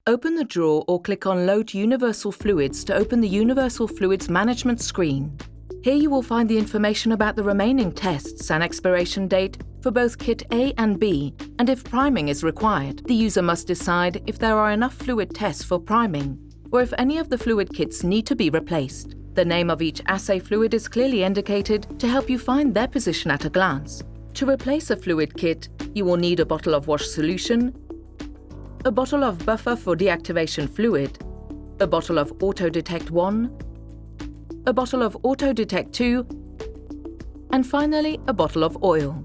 Open the drawer or click on Load Universal Fluids to open the Universal Fluids Management screen. Here you will find the information about the remaining tests and expiration date for both Kit A and B, and if priming is required, the user must decide if there are enough fluid tests for priming, or if any of the fluid kits need to be replaced. The name of each assay fluid is clearly indicated to help you find their position at a glance. To replace a fluid kit, you will need a bottle of wash solution, a bottle of buffer for deactivation fluid, a bottle of Auto Detect 1, a bottle of Auto Detect 2, and finally a bottle of oil.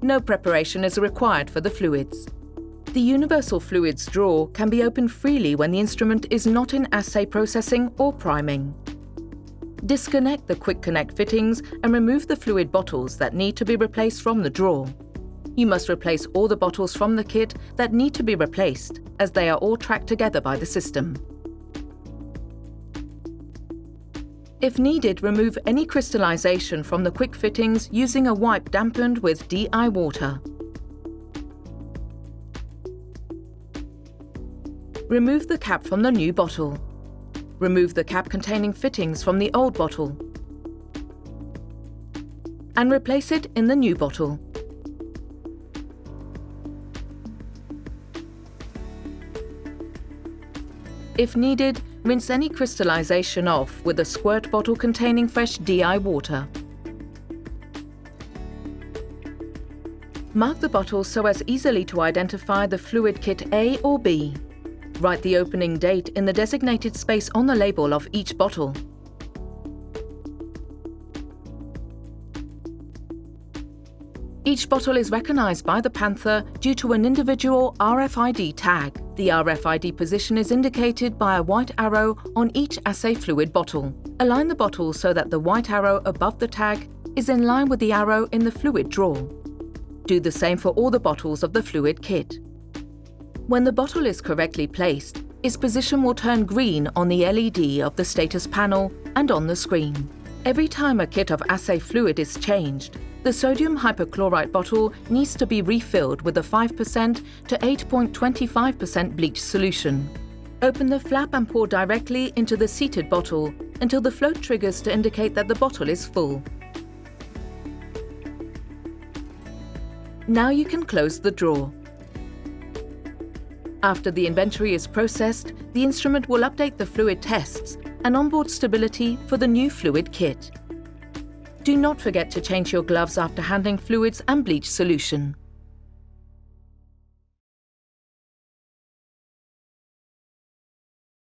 No preparation is required for the fluids. The Universal Fluids drawer can be opened freely when the instrument is not in assay processing or priming. Disconnect the Quick Connect fittings and remove the fluid bottles that need to be replaced from the drawer. You must replace all the bottles from the kit that need to be replaced, as they are all tracked together by the system. If needed, remove any crystallization from the quick fittings using a wipe dampened with DI water. Remove the cap from the new bottle. Remove the cap containing fittings from the old bottle and replace it in the new bottle. If needed, rinse any crystallization off with a squirt bottle containing fresh DI water. Mark the bottles so as easily to identify the fluid kit A or B. Write the opening date in the designated space on the label of each bottle. Each bottle is recognized by the Panther due to an individual RFID tag. The RFID position is indicated by a white arrow on each assay fluid bottle. Align the bottle so that the white arrow above the tag is in line with the arrow in the fluid drawer. Do the same for all the bottles of the fluid kit. When the bottle is correctly placed, its position will turn green on the LED of the status panel and on the screen. Every time a kit of assay fluid is changed, the sodium hypochlorite bottle needs to be refilled with a 5% to 8.25% bleach solution. Open the flap and pour directly into the seated bottle until the float triggers to indicate that the bottle is full. Now you can close the drawer. After the inventory is processed, the instrument will update the fluid tests and onboard stability for the new fluid kit. Do not forget to change your gloves after handling fluids and bleach solution.